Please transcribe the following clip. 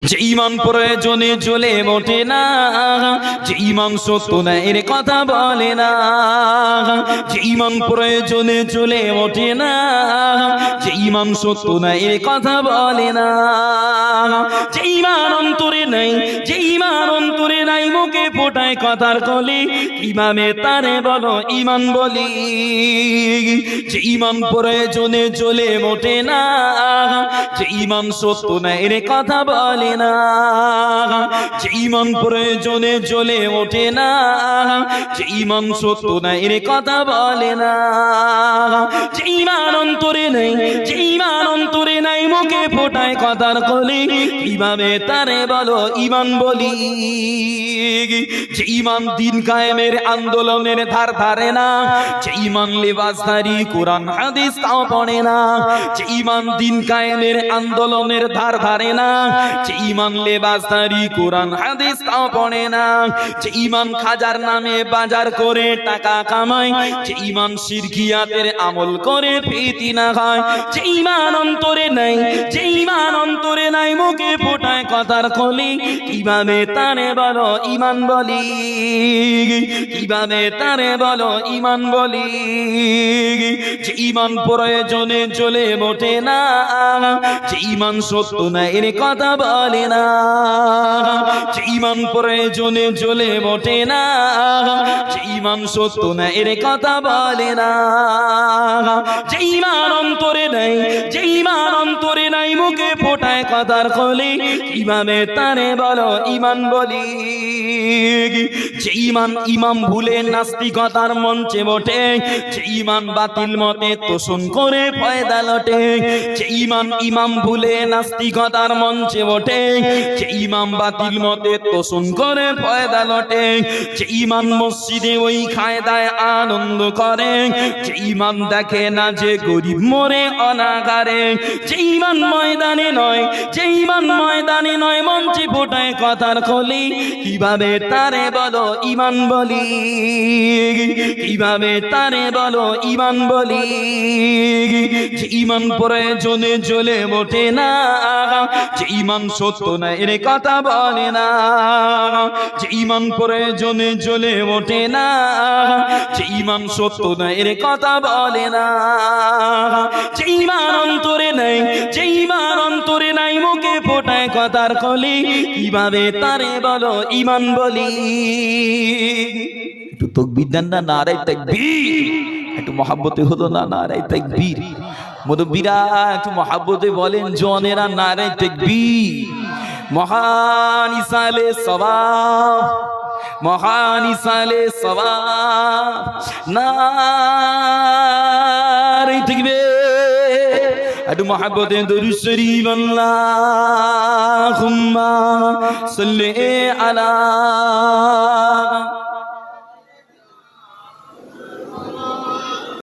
যে ঈমান প্রয়োজনে জ্বলে ওঠে না, যে ঈমান সত্য না এর কথা বলে না, যে ঈমান প্রয়োজনে জ্বলে ওঠে না, যে ঈমান সত্য না এর কথা বলে না, যে ঈমান অন্তরে নাই, যে ঈমান অন্তরে নাই মুখে ফোটায় কথার কলি, ইমামে তারে বলো ঈমান বলি। যে ঈমান প্রয়োজনে জ্বলে ওঠে না, যে ঈমান সত্য না এর কথা বলে না, যে ঈমান প্রয়োজনে জ্বলে ওঠে না, যে ঈমান সত্য না এর কথা বলে না, যে ঈমান অন্তরে নেই, যে ঈমান অন্তরে নাই মুখে ফোটায় কথার কলি, ইমামে তারে বলো ঈমান বলি। যে ঈমান দিন কায়েমের আন্দোলনের ধার ধারে না, যে ঈমান লেবাসধারী কোরআন হাদিস তাও পড়ে না, যে ঈমান দিন কায়েমের আন্দোলনের ধার ধারে না, যে ঈমান লেবাসধারী কোরআন হাদিস তাও পড়ে না, যে ঈমান খাজার নামে বাজার করে টাকা কামায়, যে ঈমান শিরকিয়াতের আমল করে ফিতনা খায়, যে ঈমান অন্তরে নাই, যে ঈমান অন্তরে নাই মুখে ফোটায় কথার কলি, ইমামে তারে বলো ঈমান বলি, ইমামে তারে বলো ঈমান বলি। যে ঈমান প্রয়োজনে জ্বলে ওঠে না, যে ঈমান সত্য না এর কথা বলে না, যে ঈমান প্রয়োজনে জ্বলে ওঠে না, যে ঈমান সত্য না এর কথা বলে না, যে ঈমান অন্তরে নাই, যে ঈমান অন্তরে নাই মুখে ফোটায় কথার কলি, ইমামে তারে বলো ঈমান বলি। যে ঈমান ইমাম ভুলে নাস্তিকতার মঞ্চে ওঠে, যে ঈমান বাতিল মতে তোষণ করে ফয়দা লটে, যে ঈমান ইমাম ভুলে নাস্তিকতার মঞ্চে ওঠে, যে ইমাম বাতিল মতে তোষণ করে ফয়দা লটে, যে ঈমান মসজিদে ওই কায়দায় আনন্দ করে, যে ঈমান দেখে না যে গরিব মরে অনাগারে, যে ঈমান ময়দানে নয়, যে ঈমান ময়দানে নয় মঞ্চে ফোটায় কথার কলি, কিভাবে তারে বলো ঈমান বলি, কিভাবে তারে বলো ঈমান বলি। যে ঈমান প্রয়োজনে জ্বলে ওঠে না, যে ঈমান সত্য না এর কথা বলে না, যে ঈমান প্রয়োজনে জ্বলে ওঠে না, যে ঈমান সত্য না এর কথা বলে না, যে ঈমান অন্তরে নাই, যে ঈমান অন্তরে নাই মুখে ফোটায় কথার কলি, কিভাবে তারে বলো ঈমান বলি। একটু তাকবীর দেন না, নারে তাকবীর। একটু মহব্বতে হলো না, নারে তাকবীর। মুরব্বিরা একটু মহব্বতে বলেন, জনেরা নারে তাকবীর। মহান ইসালে সওয়াব, মহান ইসালে সওয়াব, নারে তাকবীর। একটু মহব্বতে দরুদ শরীফ, আল্লাহুম্মা সাল্লি আলা